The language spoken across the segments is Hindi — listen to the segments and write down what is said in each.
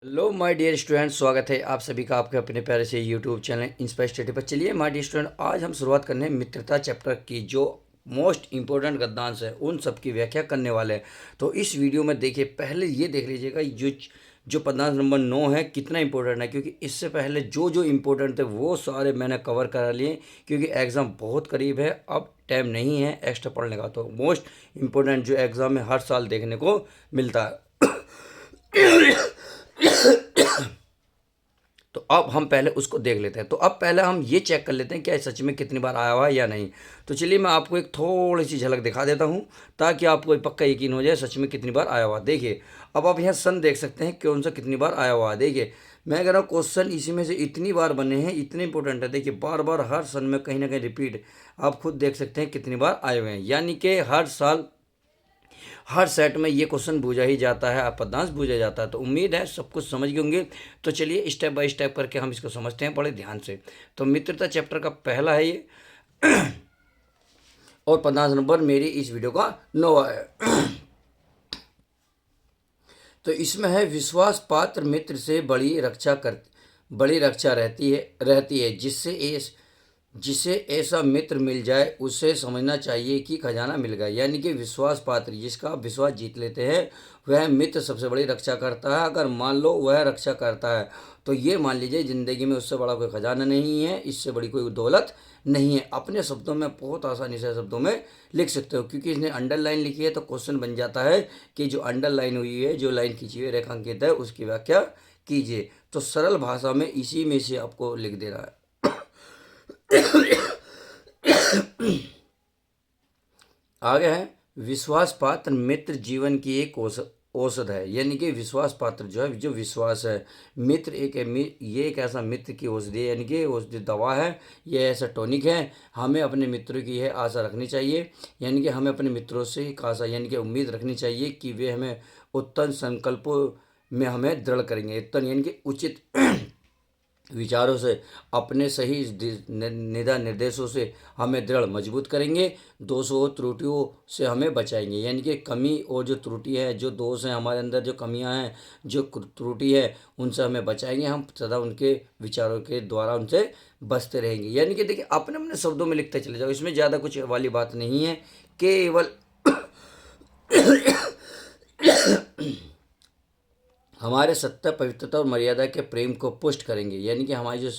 हेलो माय डियर स्टूडेंट, स्वागत है आप सभी का आपके अपने प्यारे से यूट्यूब चैनल इंस्पायर स्टडी पर। चलिए माय डियर स्टूडेंट, आज हम शुरुआत करने हैं मित्रता चैप्टर की। जो मोस्ट इंपॉर्टेंट गद्यांश है उन सब की व्याख्या करने वाले हैं। तो इस वीडियो में देखिए, पहले ये देख लीजिएगा जो जो पदांश नंबर 9 है कितना इंपॉर्टेंट है, क्योंकि इससे पहले जो जो इम्पोर्टेंट थे वो सारे मैंने कवर करा लिए, क्योंकि एग्ज़ाम बहुत करीब है। अब टाइम नहीं है एक्स्ट्रा पढ़ने का। तो मोस्ट इम्पोर्टेंट जो एग्ज़ाम में हर साल देखने को मिलता है तो अब हम पहले उसको देख लेते हैं। तो अब पहले हम ये चेक कर लेते हैं क्या सच में कितनी बार आया हुआ है या नहीं। तो चलिए मैं आपको एक थोड़ी सी झलक दिखा देता हूँ ताकि आपको पक्का यकीन हो जाए सच में कितनी बार आया हुआ है। देखिए, अब आप यहाँ सन देख सकते हैं कौन सा कितनी बार आया हुआ है। देखिए, मैं कह रहा हूँ क्वेश्चन इसी में से इतनी बार बने हैं, इतने इंपॉर्टेंट है। देखिए, बार बार हर सन में कहीं ना कहीं रिपीट, आप खुद देख सकते हैं कितनी बार आए हुए हैं। यानी कि हर साल हर सेट में ये क्वेश्चन पूछा ही जाता है, पदांश पूछा जाता है। तो उम्मीद है सब कुछ समझ गए होंगे। तो चलिए स्टेप बाय स्टेप करके हम इसको समझते हैं बड़े ध्यान से। तो मित्रता चैप्टर का पहला है ये और पदांश नंबर मेरी इस वीडियो का 9वां है। तो इसमें है, विश्वास पात्र मित्र से बड़ी रक्षा रहती है जिसे ऐसा मित्र मिल जाए उसे समझना चाहिए कि खजाना मिल गया। यानी कि विश्वास पात्र, जिसका आप विश्वास जीत लेते हैं, वह मित्र सबसे बड़ी रक्षा करता है। अगर मान लो वह रक्षा करता है तो ये मान लीजिए ज़िंदगी में उससे बड़ा कोई खजाना नहीं है, इससे बड़ी कोई दौलत नहीं है। अपने शब्दों में बहुत आसानी से शब्दों में लिख सकते हो, क्योंकि इसने अंडरलाइन लिखी है। तो क्वेश्चन बन जाता है कि जो अंडरलाइन हुई है, जो लाइन खींची हुई रेखांकित है, उसकी व्याख्या कीजिए। तो सरल भाषा में इसी में से आपको लिख दे रहा है। आगे है, विश्वास पात्र मित्र जीवन की एक औसत है। यानी कि विश्वास पात्र जो है, जो विश्वास है, मित्र ये एक ऐसा मित्र की औषधि है, यानी कि औषधि दवा है, ये ऐसा टॉनिक है। हमें अपने मित्रों की यह आशा रखनी चाहिए, यानी कि हमें अपने मित्रों से एक आशा यानी कि उम्मीद रखनी चाहिए कि वे हमें उत्तम संकल्पों में हमें दृढ़ करेंगे। उत्तम यानी कि उचित विचारों से, अपने सही निदा निर्देशों से हमें दृढ़ मजबूत करेंगे। दोषों त्रुटियों से हमें बचाएंगे। यानी कि कमी और जो त्रुटि है, जो दोष हैं हमारे अंदर, जो कमियां हैं, जो त्रुटि है, उनसे हमें बचाएंगे। हम सदा उनके विचारों के द्वारा उनसे बचते रहेंगे। यानी कि देखिए, अपने अपने शब्दों में लिखते चले जाओ, इसमें ज़्यादा कुछ वाली बात नहीं है। केवल हमारे सत्य, पवित्रता और मर्यादा के प्रेम को पुष्ट करेंगे। यानी कि हमारी जो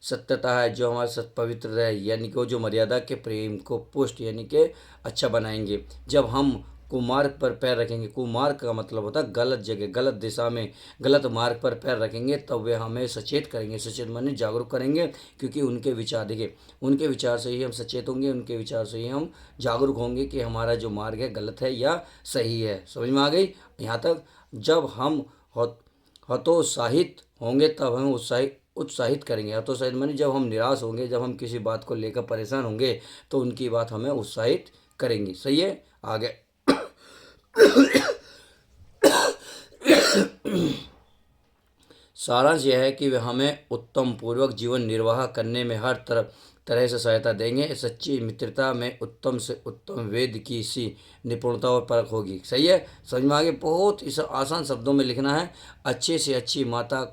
सत्यता है, जो हमारा सत्य पवित्र है, यानी कि वो जो मर्यादा के प्रेम को पुष्ट यानी कि अच्छा बनाएंगे। जब हम कुमार्ग पर पैर रखेंगे, कुमार्ग का मतलब होता है गलत जगह, गलत दिशा में, गलत मार्ग पर पैर रखेंगे, तब वे हमें सचेत करेंगे। सचेत माने जागरूक करेंगे, क्योंकि उनके विचार, देखिए, उनके विचार से ही हम सचेत होंगे, उनके विचार से ही हम जागरूक होंगे कि हमारा जो मार्ग है गलत है या सही है। समझ में आ गई यहाँ तक। जब हम हतोत्साहित होंगे तब हम उत्साहित करेंगे। हतोत्साहित माने जब हम निराश होंगे, जब हम किसी बात को लेकर परेशान होंगे, तो उनकी बात हमें उत्साहित करेंगी। सही है। आगे सारांश यह है कि वे हमें उत्तम पूर्वक जीवन निर्वाह करने में हर तरह से सहायता देंगे। सच्ची मित्रता में उत्तम से उत्तम वेद की सी निपुणता और परख होगी। सही है, समझ में आगे। बहुत इस आसान शब्दों में लिखना है। अच्छे से अच्छी माता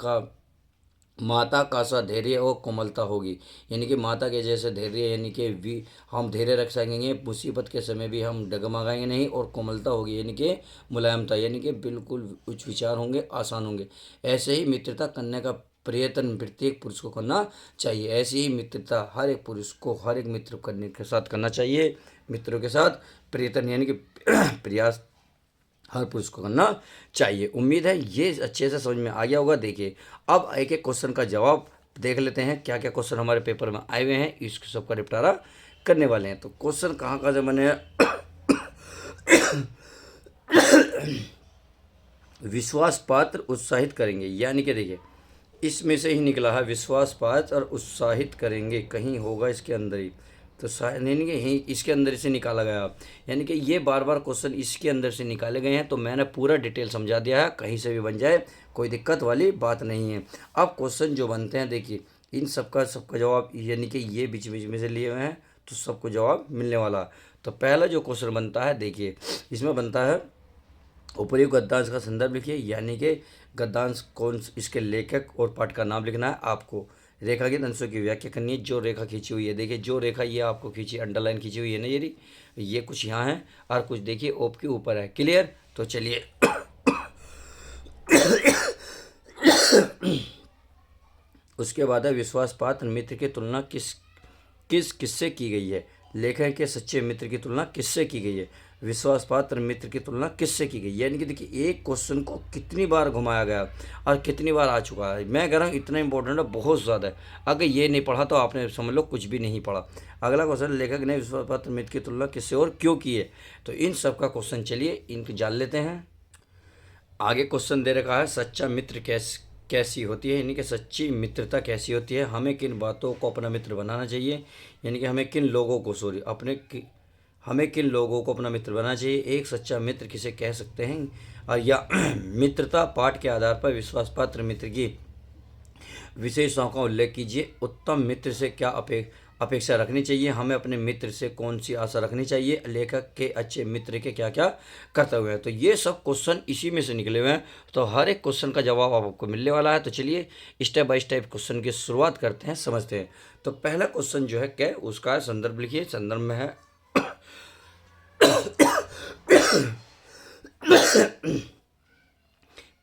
का सा धैर्य और कोमलता होगी। यानी कि माता के जैसे धैर्य, यानी कि हम धैर्य रख सकेंगे, मुसीबत के समय भी हम डगमगाएंगे नहीं। और कोमलता होगी यानी कि मुलायमता, यानी कि बिल्कुल उच्च विचार होंगे, आसान होंगे। ऐसे ही मित्रता करने का प्रयत्न प्रत्येक पुरुष को करना चाहिए। ऐसी ही मित्रता हर एक पुरुष को हर एक मित्र करने के साथ करना चाहिए। मित्रों के साथ प्रयत्न यानी कि प्रयास हर पुरुष को करना चाहिए। उम्मीद है ये अच्छे से समझ में आ गया होगा। देखिए, अब एक एक क्वेश्चन का जवाब देख लेते हैं, क्या क्या क्वेश्चन हमारे पेपर में आए हुए हैं, इसके सबका निपटारा करने वाले हैं। तो क्वेश्चन कहाँ कहाँ से बने हैं। विश्वास पात्र उत्साहित करेंगे, यानी कि देखिए इसमें से ही निकला है, विश्वास पात्र और उत्साहित करेंगे, कहीं होगा इसके अंदर ही। तो यानी कि यही इसके अंदर से निकाला गया। यानी कि ये बार बार क्वेश्चन इसके अंदर से निकाले गए हैं। तो मैंने पूरा डिटेल समझा दिया है, कहीं से भी बन जाए कोई दिक्कत वाली बात नहीं है। अब क्वेश्चन जो बनते हैं, देखिए इन सबका जवाब यानी कि ये बीच बीच में से लिए हुए हैं, तो सबको जवाब मिलने वाला। तो पहला जो क्वेश्चन बनता है, देखिए इसमें बनता है उपयुक्त गद्यांश का संदर्भ लिखिए, यानी कि गद्यांश कौन, इसके लेखक और पाठ का नाम लिखना है। आपको रेखांकित अंशों की व्याख्या करनी है। जो रेखा खींची हुई है, देखिए जो रेखा ये आपको खींची, अंडरलाइन खींची हुई है ना, ये कुछ यहाँ है और कुछ देखिए ओप के ऊपर है। क्लियर? तो चलिए उसके बाद है विश्वास पात्र मित्र की तुलना किससे की गई है। लेखक के सच्चे मित्र की तुलना किससे की गई है। विश्वास पात्र मित्र की तुलना किससे की गई, यानी कि देखिए एक क्वेश्चन को कितनी बार घुमाया गया और कितनी बार आ चुका है। मैं कह रहा हूँ इतना इंपॉर्टेंट है, बहुत ज़्यादा है। अगर ये नहीं पढ़ा तो आपने समझ लो कुछ भी नहीं पढ़ा। अगला क्वेश्चन, लेखक ने विश्वास पात्र मित्र की तुलना किससे और क्यों की है। तो इन सब का क्वेश्चन चलिए इनको जान लेते हैं। आगे क्वेश्चन दे रखा है, सच्चा मित्र कैसी होती है, यानी कि सच्ची मित्रता कैसी होती है। हमें किन बातों को अपना मित्र बनाना चाहिए, यानी कि हमें किन लोगों को अपना मित्र बनाना चाहिए। एक सच्चा मित्र किसे कह सकते हैं, और या मित्रता पाठ के आधार पर विश्वास पात्र मित्र की विशेषताओं का उल्लेख कीजिए। उत्तम मित्र से क्या अपेक्षा रखनी चाहिए, हमें अपने मित्र से कौन सी आशा रखनी चाहिए। लेखक के अच्छे मित्र के क्या क्या कर्तव्य हैं। तो ये सब क्वेश्चन इसी में से निकले हुए हैं। तो हर एक क्वेश्चन का जवाब आपको मिलने वाला है। तो चलिए स्टेप बाय स्टेप क्वेश्चन की शुरुआत करते हैं, समझते हैं। तो पहला क्वेश्चन जो है क्या, उसका संदर्भ लिखिए। संदर्भ में है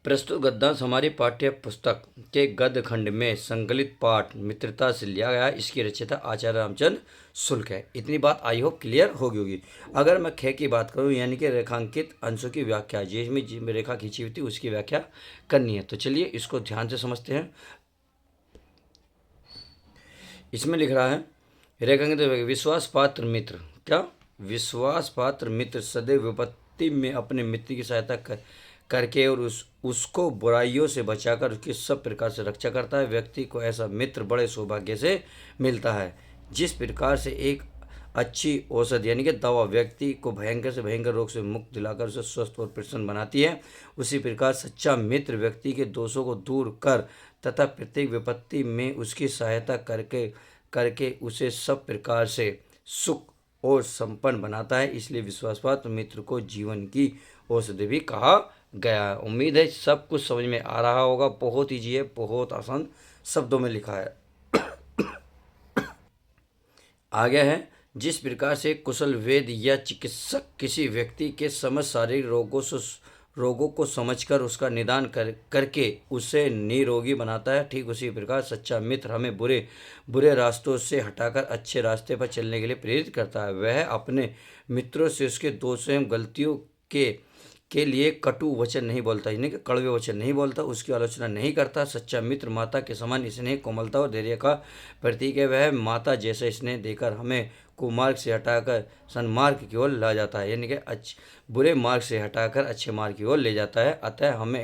प्रस्तुत गद्यांश हमारी पाठ्य पुस्तक के गद्य खंड में संकलित पाठ मित्रता से लिया गया है। इसकी रचयिता आचार्य रामचंद्र शुक्ल है। इतनी बात आई होप क्लियर होगी होगी। अगर मैं ख की बात करूं, यानी कि रेखांकित अंशों की व्याख्या, जिसमें रेखा खींची हुई थी उसकी व्याख्या करनी है। तो चलिए इसको ध्यान से समझते हैं। इसमें लिख रहा है रेखांकित विश्वास पात्र मित्र, क्या विश्वास पात्र मित्र सदैव विपत्ति में अपने मित्र की सहायता करके और उसको बुराइयों से बचाकर उसकी सब प्रकार से रक्षा करता है। व्यक्ति को ऐसा मित्र बड़े सौभाग्य से मिलता है। जिस प्रकार से एक अच्छी औषध यानी कि दवा व्यक्ति को भयंकर से भयंकर रोग से मुक्त दिलाकर उसे स्वस्थ और प्रसन्न बनाती है, उसी प्रकार सच्चा मित्र व्यक्ति के दोषों को दूर कर तथा प्रत्येक विपत्ति में उसकी सहायता करके करके उसे सब प्रकार से सुख और संपन्न बनाता है। इसलिए विश्वासपात्र मित्र को जीवन की औषधि भी कहा गया है। उम्मीद है सब कुछ समझ में आ रहा होगा। बहुत ईजी है, बहुत आसान शब्दों में लिखा है। आगे है, जिस प्रकार से कुशल वैद्य या चिकित्सक किसी व्यक्ति के समस्त शारीरिक रोगों को समझकर उसका निदान करके उसे निरोगी बनाता है, ठीक उसी प्रकार सच्चा मित्र हमें बुरे रास्तों से हटाकर अच्छे रास्ते पर चलने के लिए प्रेरित करता है। वह अपने मित्रों से उसके दोषों एवं गलतियों के लिए कटु वचन नहीं बोलता, यानी कि कड़वे वचन नहीं बोलता, उसकी आलोचना नहीं करता। सच्चा मित्र माता के समान स्नेह, कोमलता और धैर्य का प्रतीक है। वह माता जैसा स्नेह देकर हमें कुमार्ग से हटाकर सन्मार्ग की ओर ला जाता है, यानी कि बुरे मार्ग से हटाकर अच्छे मार्ग की ओर ले जाता है। हमें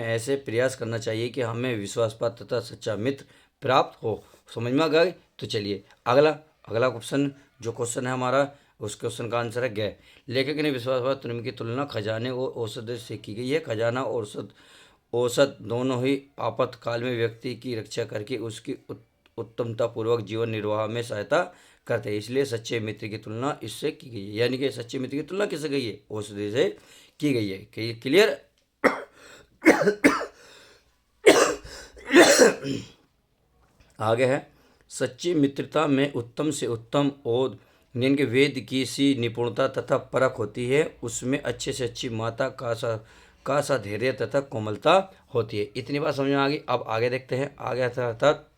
ऐसे प्रयास करना चाहिए कि हमें विश्वासपात्र तथा सच्चा मित्र प्राप्त हो। समझ में आ गई। तो चलिए अगला क्वेश्चन, जो क्वेश्चन है हमारा, उस क्वेश्चन का आंसर है गै। लेखक ने विश्वासपात्र मित्र की तुलना खजाने और औषध से की गई है। खजाना और औषध दोनों ही आपातकाल में व्यक्ति की रक्षा करके उसकी उत्तमता पूर्वक जीवन निर्वाह में सहायता करते हैं। इसलिए सच्चे मित्र की तुलना इससे की गई है, यानी कि सच्चे मित्र की तुलना किससे गई है, औषधि से की गई है। क्लियर। आगे है, सच्ची मित्रता में उत्तम से उत्तम और यानी कि वेद की सी निपुणता तथा परख होती है। उसमें अच्छे से अच्छी माता का सा धैर्य तथा कोमलता होती है। इतनी बात समझ में आ गई। अब आगे देखते हैं। आगे अर्थात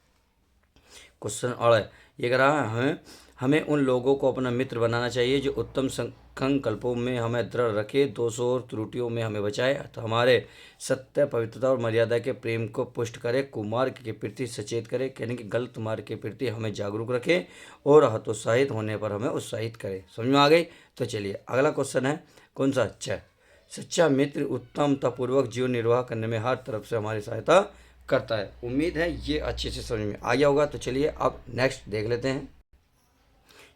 क्वेश्चन और ये कह रहा है, हमें उन लोगों को अपना मित्र बनाना चाहिए जो उत्तम संकल्पों में हमें दृढ़ रखे, दोषों और त्रुटियों में हमें बचाए, तो हमारे सत्य, पवित्रता और मर्यादा के प्रेम को पुष्ट करे, कुमार्ग के प्रति सचेत करे, यानी कि गलत मार्ग के प्रति हमें जागरूक रखे और हतोत्साहित होने पर हमें उत्साहित करे। समझ में आ गई। तो चलिए अगला क्वेश्चन है कौन सा, सच्चा मित्र उत्तमतापूर्वक जीवन निर्वाह करने में हर तरफ से हमारी सहायता करता है। उम्मीद है ये अच्छे से समझ में आ गया होगा। तो चलिए अब नेक्स्ट देख लेते हैं।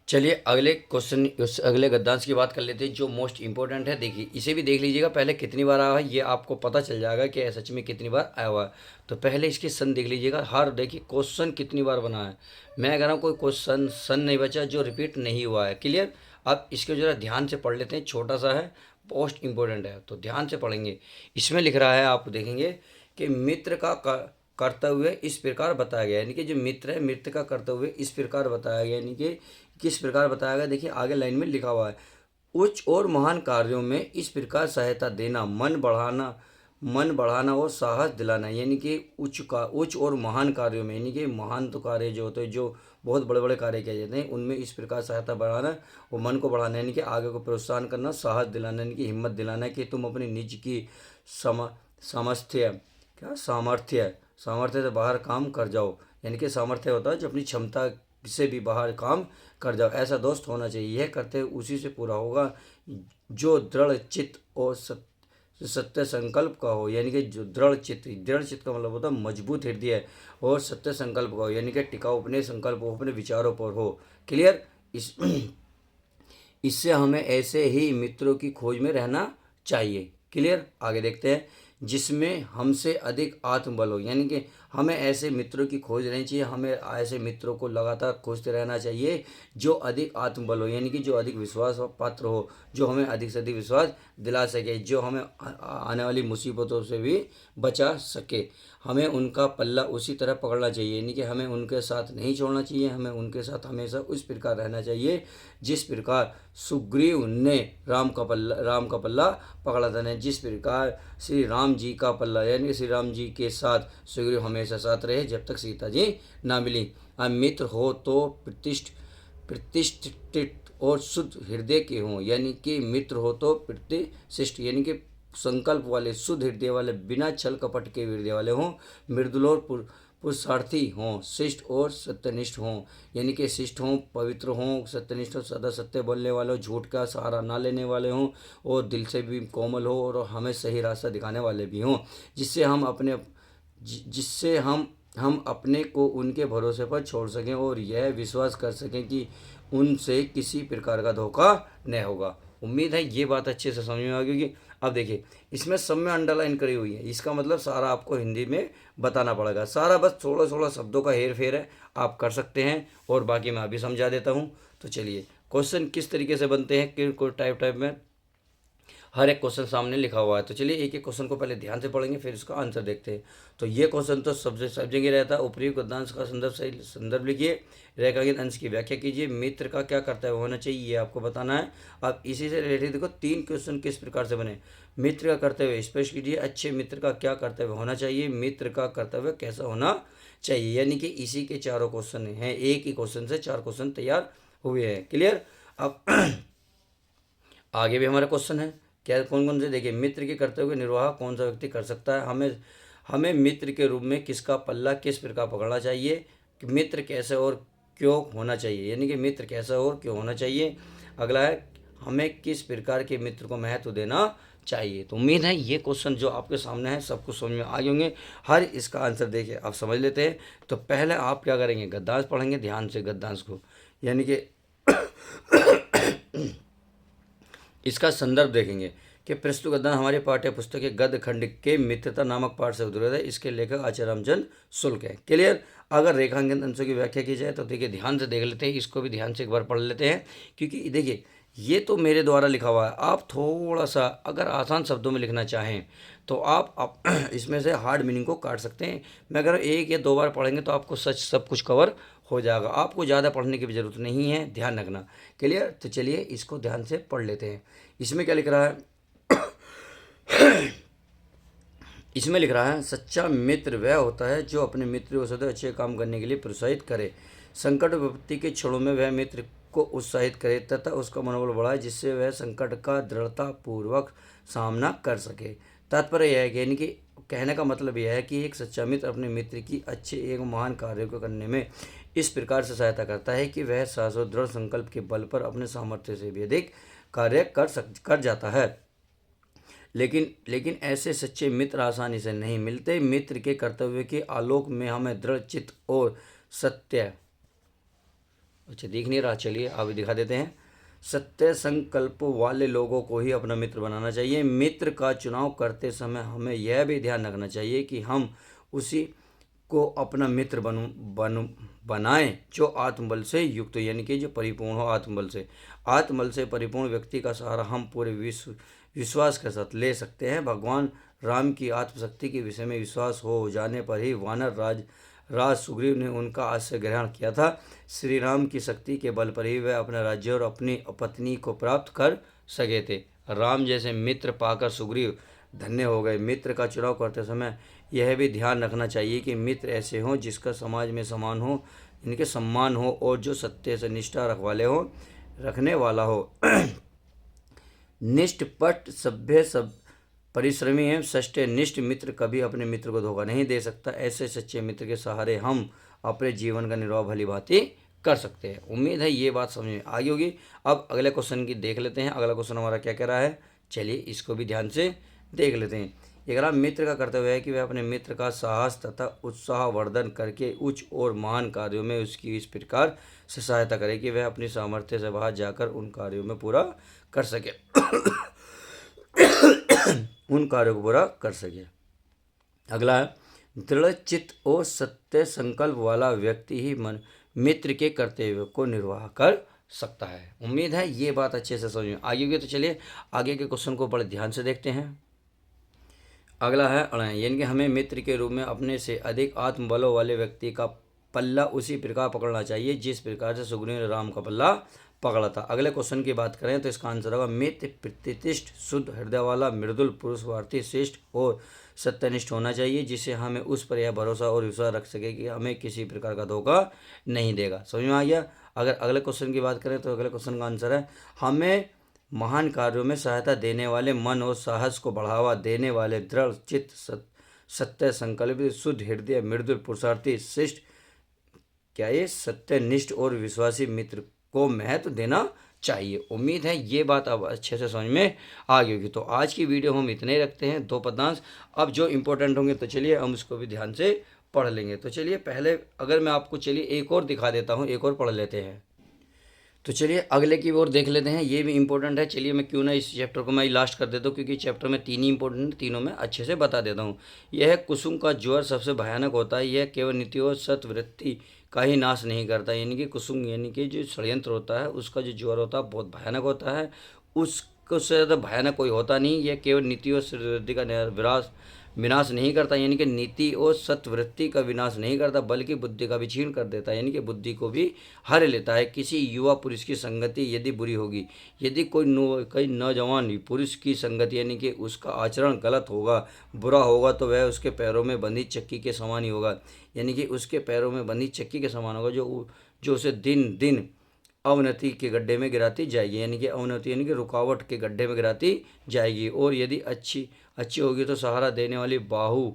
चलिए अगले क्वेश्चन, उस अगले गद्यांश की बात कर लेते हैं जो मोस्ट इंपॉर्टेंट है। देखिए इसे भी देख लीजिएगा, पहले कितनी बार आया है ये आपको पता चल जाएगा कि सच में कितनी बार आया हुआ है। तो पहले इसके सन देख लीजिएगा। हर देखिए क्वेश्चन कितनी बार बना है। मैं कह रहा हूँ कोई क्वेश्चन सन नहीं बचा जो रिपीट नहीं हुआ है। क्लियर। अब इसको जरा ध्यान से पढ़ लेते हैं, छोटा सा है, पोस्ट इम्पोर्टेंट है, तो ध्यान से पढ़ेंगे। इसमें लिख रहा है, आप देखेंगे कि मित्र का कर्तव्य इस प्रकार बताया गया, यानी कि जो मित्र है, मित्र का कर्तव्य इस प्रकार बताया गया, यानी कि किस प्रकार बताया गया। देखिए आगे लाइन में लिखा हुआ है, उच्च और महान कार्यों में इस प्रकार सहायता देना, मन बढ़ाना और साहस दिलाना, यानी कि उच्च और महान कार्यों में, यानी कि महान तो कार्य जो होते हैं, जो बहुत बड़े बड़े कार्य किए जाते हैं, उनमें इस प्रकार सहायता बढ़ाना और मन को बढ़ाना, यानी कि आगे को प्रोत्साहन करना, साहस दिलाना, यानी कि हिम्मत दिलाना कि तुम अपनी निज की सामर्थ्य क्या सामर्थ्य से बाहर काम कर जाओ, यानी कि सामर्थ्य होता है जो अपनी क्षमता से भी बाहर काम कर जाओ, ऐसा दोस्त होना चाहिए। यह करते हुए उसी से पूरा होगा जो दृढ़ चित्त और सत्य संकल्प का हो, यानी कि जो दृढ़ चित्त का मतलब होता है मजबूत हृदय और सत्य संकल्प का हो, यानी कि टिकाऊ अपने संकल्प हो, अपने विचारों पर हो। क्लियर। इस इससे हमें ऐसे ही मित्रों की खोज में रहना चाहिए। क्लियर। आगे देखते हैं, जिसमें हमसे अधिक आत्मबल हो, यानी कि हमें ऐसे मित्रों की खोज रहनी चाहिए, हमें ऐसे मित्रों को लगातार खोजते रहना चाहिए जो अधिक आत्मबल हो, यानी कि जो अधिक विश्वास पात्र हो, जो हमें अधिक से अधिक विश्वास दिला सके, जो हमें आने वाली मुसीबतों से भी बचा सके। हमें उनका पल्ला उसी तरह पकड़ना चाहिए, यानी कि हमें उनके साथ नहीं छोड़ना चाहिए, हमें उनके साथ हमेशा उस प्रकार रहना चाहिए जिस प्रकार सुग्रीव ने राम का पल्ला पकड़ा था। ने जिस प्रकार श्री राम जी का पल्ला, यानी श्री राम जी के साथ सुग्रीव हमेशा साथ रहे जब तक सीता जी ना मिली। अब मित्र हो तो प्रतिष्ठित और शुद्ध हृदय के हों, यानी कि मित्र हो तो प्रतिष्ठित, यानी कि संकल्प वाले, शुद्ध हृदय वाले, बिना छल कपट के हृदय वाले हों, मृदुल और पुरुषार्थी हों, शिष्ट और सत्यनिष्ठ हों, यानी कि शिष्ट हों, पवित्र हों, सत्यनिष्ठ हो, सदा सत्य बोलने वाले हो, झूठ का सहारा ना लेने वाले हों और दिल से भी कोमल हो और हमें सही रास्ता दिखाने वाले भी हों, जिससे हम अपने को उनके भरोसे पर छोड़ सकें और यह विश्वास कर सकें कि उनसे किसी प्रकार का धोखा न होगा। उम्मीद है ये बात अच्छे से समझ में आ गई होगी। अब देखिए, इसमें सब में अंडरलाइन करी हुई है, इसका मतलब सारा आपको हिंदी में बताना पड़ेगा, सारा बस 16 शब्दों का हेर फेर है, आप कर सकते हैं और बाकी मैं अभी समझा देता हूँ। तो चलिए, क्वेश्चन किस तरीके से बनते हैं, कि टाइप में हर एक क्वेश्चन सामने लिखा हुआ है। तो चलिए एक एक क्वेश्चन को पहले ध्यान से पढ़ेंगे, फिर इसका आंसर देखते हैं। तो ये क्वेश्चन तो सब जगह रहता है। उपयुक्त गद्यांश का संदर्भ लिखिए, रेखांकित अंश की व्याख्या कीजिए, मित्र का क्या कर्तव्य होना चाहिए ये आपको बताना है। अब इसी से रिलेटेड देखो 3 क्वेश्चन किस प्रकार से बने। मित्र का कर्तव्य स्पष्ट कीजिए, अच्छे मित्र का क्या कर्तव्य होना चाहिए, मित्र का कर्तव्य कैसा होना चाहिए, यानी कि इसी के चारों क्वेश्चन हैं, एक ही क्वेश्चन से 4 क्वेश्चन तैयार हुए हैं। क्लियर। अब आगे भी हमारा क्वेश्चन है, क्या कौन कौन से, देखिए, मित्र के कर्तव्य का निर्वाह कौन सा व्यक्ति कर सकता है, हमें मित्र के रूप में किसका पल्ला किस प्रकार पकड़ना चाहिए, कि मित्र कैसे और क्यों होना चाहिए, यानी कि मित्र कैसा और क्यों होना चाहिए। अगला है, हमें किस प्रकार के मित्र को महत्व देना चाहिए। तो उम्मीद है ये क्वेश्चन जो आपके सामने है सबको समझ में आ गए होंगे। हर इसका आंसर देखिए आप समझ लेते हैं। तो पहले आप क्या करेंगे, गद्यांश पढ़ेंगे ध्यान से, गद्यांश को, यानी कि इसका संदर्भ देखेंगे कि प्रस्तुत गद्यांश हमारे पाठ्य पुस्तक के गद्य खंड के मित्रता नामक पाठ से उद्धृत है, इसके लेखक आचार्य रामचंद्र शुक्ल है। क्लियर। अगर रेखांकन अंशों की व्याख्या की जाए तो देखिए ध्यान से देख लेते हैं, इसको भी ध्यान से एक बार पढ़ लेते हैं, क्योंकि देखिए ये तो मेरे द्वारा लिखा हुआ है, आप थोड़ा सा अगर आसान शब्दों में लिखना चाहें तो आप इसमें से हार्ड मीनिंग को काट सकते हैं। मैं अगर 1 या 2 बार पढ़ेंगे तो आपको सच सब कुछ कवर हो जाएगा, आपको ज़्यादा पढ़ने की भी ज़रूरत नहीं है, ध्यान रखना। क्लियर। तो चलिए इसको ध्यान से पढ़ लेते हैं। इसमें क्या लिख रहा है, इसमें लिख रहा है, सच्चा मित्र वह होता है जो अपने मित्र को सदैव अच्छे काम करने के लिए प्रोत्साहित करे, संकट विपत्ति के क्षणों में वह मित्र को उत्साहित करे तथा उसका मनोबल बढ़ाए, जिससे वह संकट का दृढ़ता पूर्वक सामना कर सके। तात्पर्य यह है कि, यानी कि कहने का मतलब यह है कि एक सच्चा मित्र अपने मित्र की अच्छे एवं महान कार्यों को करने में इस प्रकार से सहायता करता है कि वह साहस और दृढ़ संकल्प के बल पर अपने सामर्थ्य से भी अधिक कार्य कर जाता है। लेकिन ऐसे सच्चे मित्र आसानी से नहीं मिलते। मित्र के कर्तव्य के आलोक में हमें दृढ़ चित्त और सत्य, अच्छा दिख नहीं रहा, चलिए अभी दिखा देते हैं, सत्य संकल्प वाले लोगों को ही अपना मित्र बनाना चाहिए। मित्र का चुनाव करते समय हमें यह भी ध्यान रखना चाहिए कि हम उसी को अपना मित्र बनाएं जो आत्मबल से युक्त हो, यानी कि जो परिपूर्ण हो आत्मबल से। आत्मबल से परिपूर्ण व्यक्ति का सहारा हम पूरे विश्वास के साथ ले सकते हैं। भगवान राम की आत्मशक्ति के विषय में विश्वास हो जाने पर ही वानर राज सुग्रीव ने उनका आश्रय ग्रहण किया था। श्री राम की शक्ति के बल पर ही वह अपना राज्य और अपनी पत्नी को प्राप्त कर सके थे। राम जैसे मित्र पाकर सुग्रीव धन्य हो गए। मित्र का चुनाव करते समय यह भी ध्यान रखना चाहिए कि मित्र ऐसे हों जिसका समाज में समान हो, इनके सम्मान हो और जो सत्य से निष्ठा रखने वाला हो। निष्ठपट सभ्य सब परिश्रमी एवं सत्यनिष्ठ मित्र कभी अपने मित्र को धोखा नहीं दे सकता। ऐसे सच्चे मित्र के सहारे हम अपने जीवन का निर्वाह भली भांति कर सकते हैं। उम्मीद है ये बात समझ में आ गई होगी। अब अगले क्वेश्चन की देख लेते हैं। अगला क्वेश्चन हमारा क्या कह रहा है, चलिए इसको भी ध्यान से देख लेते हैं। ये मित्र का कर्तव्य है कि वह अपने मित्र का साहस तथा उत्साह वर्धन करके उच्च और महान कार्यों में उसकी इस प्रकार से सहायता करे कि वह अपनी सामर्थ्य से बाहर जाकर उन कार्यों में पूरा कर सके उन कार्यों को पूरा कर सके। अगला है, दृढ़ चित्त और सत्य संकल्प वाला व्यक्ति ही मित्र के कर्तव्य को निर्वाह कर सकता है। उम्मीद है ये बात अच्छे से समझ में आ गई होगी। तो चलिए आगे के क्वेश्चन को बड़े ध्यान से देखते हैं। अगला है अड़ाएं, यानी कि हमें मित्र के रूप में अपने से अधिक आत्मबलों वाले व्यक्ति का पल्ला उसी प्रकार पकड़ना चाहिए जिस प्रकार से सुग्रीव ने राम का पल्ला पकड़ा था। अगले क्वेश्चन की बात करें तो इसका आंसर होगा, मित्र प्रतिष्ठ शुद्ध हृदय वाला मृदुल पुरुषवार्थी श्रेष्ठ और सत्यनिष्ठ होना चाहिए जिससे हमें उस पर यह भरोसा और विश्वास रख सके कि हमें किसी प्रकार का धोखा नहीं देगा। समझ में आ गया। अगर अगले क्वेश्चन की बात करें तो अगले क्वेश्चन का आंसर है, हमें महान कार्यों में सहायता देने वाले, मन और साहस को बढ़ावा देने वाले, दृढ़ चित्त सत्य संकल्पित शुद्ध हृदय मृदुल पुरुषार्थी श्रेष्ठ क्या ये सत्यनिष्ठ और विश्वासी मित्र को महत्व देना चाहिए। उम्मीद है ये बात अब अच्छे से समझ में आ गई होगी। तो आज की वीडियो हम इतने ही रखते हैं, 2 पदांश। अब जो इम्पोर्टेंट होंगे तो चलिए हम उसको भी ध्यान से पढ़ लेंगे। तो चलिए पहले अगर मैं आपको चलिए एक और दिखा देता हूँ, एक और पढ़ लेते हैं। तो चलिए अगले की ओर देख लेते हैं, ये भी इंपॉर्टेंट है। चलिए मैं क्यों ना इस चैप्टर को मैं लास्ट कर देता हूँ क्योंकि चैप्टर में 3 ही इंपॉर्टेंट, तीनों में अच्छे से बता देता हूँ। यह है, कुसुम का ज्वर सबसे भयानक होता है, यह केवल नीति और सत्वृत्ति का ही नाश नहीं करता। यानी कि कुसुम यानी कि जो षड्यंत्र होता है उसका जो ज्वर होता है बहुत भयानक होता है, उसको से ज़्यादा भयानक कोई होता नहीं। यह केवल नीति और सत्वृत्ति का विनाश नहीं करता, यानी कि नीति और सत्वृत्ति का विनाश नहीं करता बल्कि बुद्धि का भी छीन कर देता है, यानी कि बुद्धि को भी हर लेता है। किसी युवा पुरुष की संगति यदि बुरी होगी, यदि कोई नौजवान पुरुष की संगति यानी कि उसका आचरण गलत होगा, बुरा होगा, तो वह उसके पैरों में बंधी चक्की के समान ही होगा। यानी कि उसके पैरों में बंधी चक्की के समान होगा जो उसे दिन दिन अवनति के गड्ढे में गिराती जाएगी, यानी कि अवनति यानी कि रुकावट के गड्ढे में गिराती जाएगी। और यदि अच्छी होगी तो सहारा देने वाली बाहु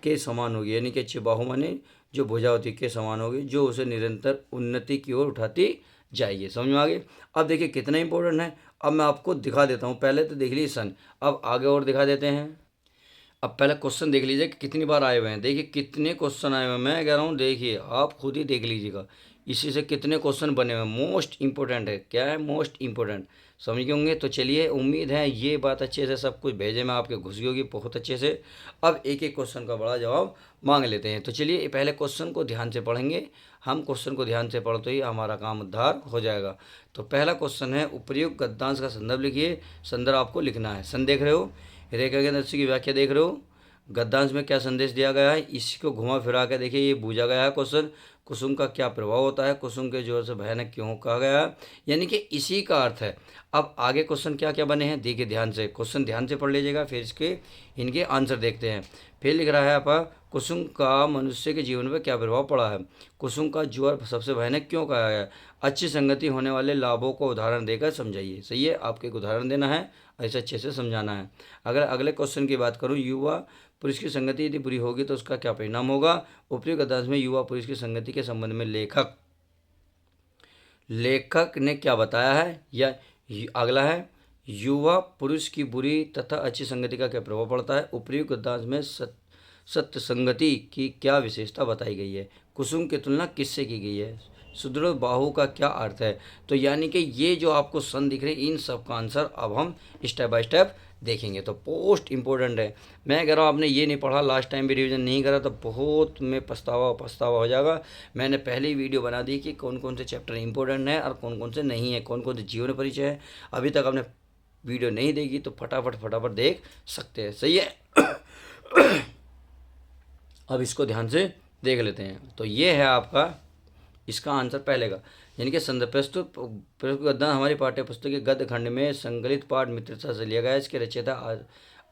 के समान होगी, यानी कि अच्छी बाहु माने जो भुजा होती के समान होगी, जो उसे निरंतर उन्नति की ओर उठाती जाएगी। समझ में आ गई। अब देखिए कितना इंपॉर्टेंट है। अब मैं आपको दिखा देता हूँ, पहले तो देख लीजिए सन, अब आगे और दिखा देते हैं। अब पहले क्वेश्चन देख लीजिए कि कितनी बार आए हुए हैं। देखिए कितने क्वेश्चन आए हुए हैं, मैं कह रहा हूँ देखिए आप खुद ही देख लीजिएगा इसी से कितने क्वेश्चन बने हुए हैं। मोस्ट इंपॉर्टेंट है, क्या है मोस्ट इंपॉर्टेंट, समझ गए होंगे। तो चलिए उम्मीद है ये बात अच्छे से सब कुछ भेजे में आपके घुस गई होगी बहुत अच्छे से। अब एक एक क्वेश्चन का बड़ा जवाब मांग लेते हैं। तो चलिए पहले क्वेश्चन को ध्यान से पढ़ेंगे, हम क्वेश्चन को ध्यान से पढ़ते ही हमारा काम उद्धार हो जाएगा। तो पहला क्वेश्चन है, उपर्युक्त गद्यांश का संदर्भ लिखिए। संदर्भ आपको लिखना है, सन देख रहे हो, रेखा के दृश्य की व्याख्या देख रहे हो, गद्यांश में क्या संदेश दिया गया है, इसको घुमा फिरा के देखिए। ये पूछा गया है क्वेश्चन, कुसुम का क्या प्रभाव होता है, कुसुम के जोर से भयानक क्यों कहा गया है, यानी कि इसी का अर्थ है। अब आगे क्वेश्चन क्या क्या बने हैं देखिए ध्यान से, क्वेश्चन ध्यान से पढ़ लीजिएगा, फिर इनके आंसर देखते हैं। फिर लिख रहा है आप, कुसुम का मनुष्य के जीवन पर क्या प्रभाव पड़ा है, कुसुम का ज्वर सबसे भयानक क्यों कहा गया है, अच्छी संगति होने वाले लाभों को उदाहरण देकर समझाइए। सही है, आपको एक उदाहरण देना है, ऐसे अच्छे से समझाना है। अगर अगले क्वेश्चन की बात करूँ, युवा पुरुष की संगति यदि बुरी होगी तो उसका क्या परिणाम होगा। उपयुक्त गद्यांश में युवा पुरुष की संगति के संबंध में लेखक ने क्या बताया है, या अगला है, युवा पुरुष की बुरी तथा अच्छी संगति का क्या प्रभाव पड़ता है। उपयुक्त गद्यांश में सत्य संगति की क्या विशेषता बताई गई है, कुसुम की तुलना किससे की गई है, सुदृढ़ बाहु का क्या अर्थ है। तो यानी कि ये जो आपको सन दिख रहे हैं इन सब का आंसर अब हम स्टेप बाय स्टेप देखेंगे। तो पोस्ट इंपॉर्टेंट है। मैं कह रहा हूँ आपने ये नहीं पढ़ा, लास्ट टाइम भी रिवीजन नहीं करा तो बहुत में पछतावा हो जाएगा। मैंने पहले ही वीडियो बना दी कि कौन कौन से चैप्टर इंपॉर्टेंट है और कौन कौन से नहीं है, कौन कौन से जीवन परिचय है। अभी तक आपने वीडियो नहीं देखी तो फटाफट देख सकते हैं, सही है। अब इसको ध्यान से देख लेते हैं। तो ये है आपका इसका आंसर पहले का, यानी कि प्रस्तुत गद्दान हमारी पाठ्य पुस्तक के गद्य खंड में संकलित पाठ मित्रता से लिया गया है। इसके रचयिता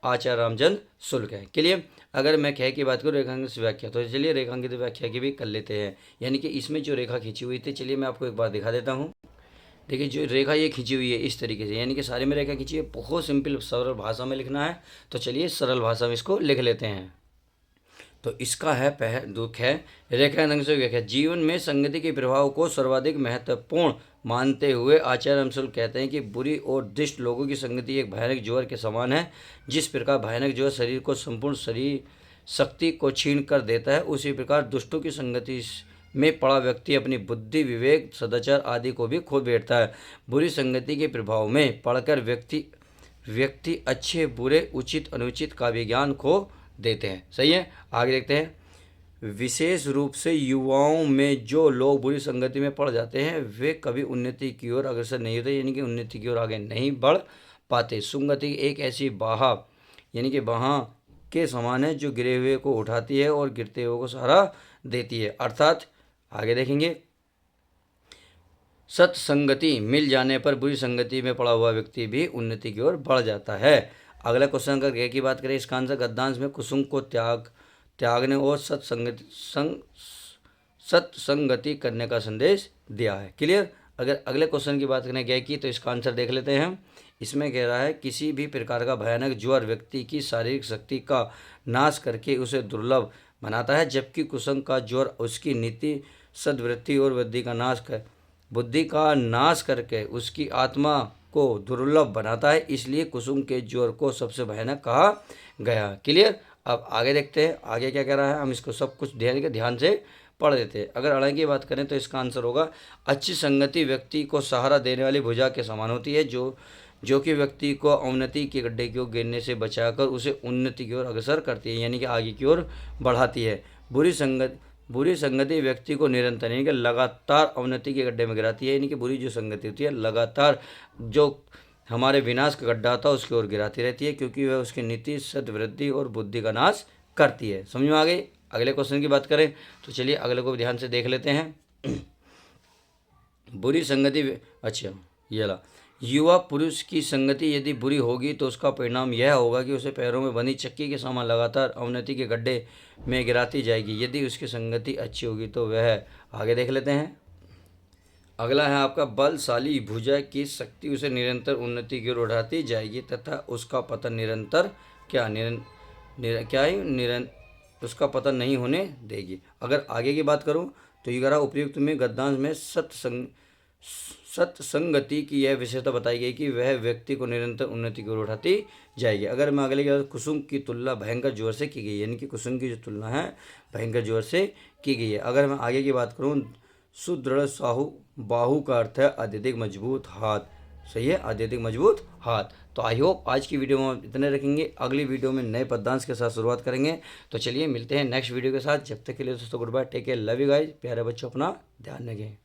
आचार्य रामचंद्र शुक्ल है। चलिए अगर मैं ख की बात करूँ रेखांकित व्याख्या, तो चलिए रेखांकित व्याख्या की भी कर लेते हैं। यानी कि इसमें जो रेखा खींची हुई थी, चलिए मैं आपको एक बार दिखा देता हूँ। देखिए जो रेखा ये खींची हुई है इस तरीके से, यानी कि सारे में रेखा खींची है। बहुत सिंपल सरल भाषा में लिखना है, तो चलिए सरल भाषा में इसको लिख लेते हैं। तो इसका है दुख है रेखांकन से व्याख्या। जीवन में संगति के प्रभाव को सर्वाधिक महत्वपूर्ण मानते हुए आचार्य रामशुक्ल कहते हैं कि बुरी और दुष्ट लोगों की संगति एक भयानक ज्वर के समान है। जिस प्रकार भयानक ज्वर शरीर को संपूर्ण शरीर शक्ति को छीन कर देता है, उसी प्रकार दुष्टों की संगति में पड़ा व्यक्ति अपनी बुद्धि, विवेक, सदाचार आदि को भी खो बैठता है। बुरी संगति के प्रभाव में पड़कर व्यक्ति अच्छे बुरे उचित अनुचित का विज्ञान खो देते हैं, सही है। आगे देखते हैं। विशेष रूप से युवाओं में जो लोग बुरी संगति में पड़ जाते हैं वे कभी उन्नति की ओर अग्रसर नहीं होते, यानी कि उन्नति की ओर आगे नहीं बढ़ पाते। सुंगति एक ऐसी बाहा यानी कि बाहा के समान है जो गिरे हुए को उठाती है और गिरते हुए को सहारा देती है। अर्थात आगे देखेंगे, सत्संगति मिल जाने पर बुरी संगति में पड़ा हुआ व्यक्ति भी उन्नति की ओर बढ़ जाता है। अगला क्वेश्चन अगर ग की बात करें, इसका आंसर गद्यांश में कुसुम को त्यागने और सत्संगति करने का संदेश दिया है। क्लियर। अगर अगले क्वेश्चन की बात करें ग की, तो इसका आंसर देख लेते हैं। इसमें कह रहा है किसी भी प्रकार का भयानक ज्वर व्यक्ति की शारीरिक शक्ति का नाश करके उसे दुर्लभ बनाता है, जबकि कुसुम का ज्वर उसकी नीति, सद्वृत्ति और बुद्धि का नाश करके उसकी आत्मा को दुर्लभ बनाता है। इसलिए कुसुम के ज्वर को सबसे भयानक कहा गया। क्लियर। अब आगे देखते हैं आगे क्या कह रहा है, हम इसको सब कुछ ध्यान से पढ़ देते हैं। अगर अड़ाई की बात करें तो इसका आंसर होगा अच्छी संगति व्यक्ति को सहारा देने वाली भुजा के समान होती है, जो कि व्यक्ति को अवनति के गड्ढे की ओर गिरने से बचाकर उसे उन्नति की ओर अग्रसर करती है, यानी कि आगे की ओर बढ़ाती है। बुरी संगति व्यक्ति को निरंतर यानी कि लगातार अवनति के गड्ढे में गिराती है, यानी कि बुरी जो संगति होती है लगातार जो हमारे विनाश का गड्ढा था उसकी ओर गिराती रहती है, क्योंकि वह उसकी नीति, सद्वृत्ति और बुद्धि का नाश करती है। समझ में आ गई। अगले क्वेश्चन की बात करें तो चलिए अगले को ध्यान से देख लेते हैं। बुरी संगति, अच्छा ये ला, युवा पुरुष की संगति यदि बुरी होगी तो उसका परिणाम यह होगा कि उसे पैरों में बंधी चक्की के समान लगातार अवनति के गड्ढे में गिराती जाएगी। यदि उसकी संगति अच्छी होगी तो वह, आगे देख लेते हैं। अगला है आपका बलशाली भुजा की शक्ति उसे निरंतर उन्नति की ओर उठाती जाएगी तथा उसका पतन उसका पतन नहीं होने देगी। अगर आगे की बात करूं तो ये करा उपयुक्त में गद्यांश में सत्संगति की यह विशेषता बताई गई कि वह व्यक्ति को निरंतर उन्नति की ओर उठाती जाएगी। अगर मैं अगले की बात, कुसुम की तुलना भयंकर जोर से की गई, यानी कि कुसुम की जो तुलना है भयंकर जोर से की गई है। अगर मैं आगे की बात करूं, सुदृढ़ बाहु का अर्थ है अत्यधिक मजबूत हाथ, सही है, अत्यधिक मजबूत हाथ। तो आई होप आज की वीडियो में इतने रखेंगे। अगली वीडियो में नए पद्यांश के साथ शुरुआत करेंगे। तो चलिए मिलते हैं नेक्स्ट वीडियो के साथ। जब तक के लिए दोस्तों good bye, take care, love you guys. प्यारे बच्चों अपना ध्यान रखें।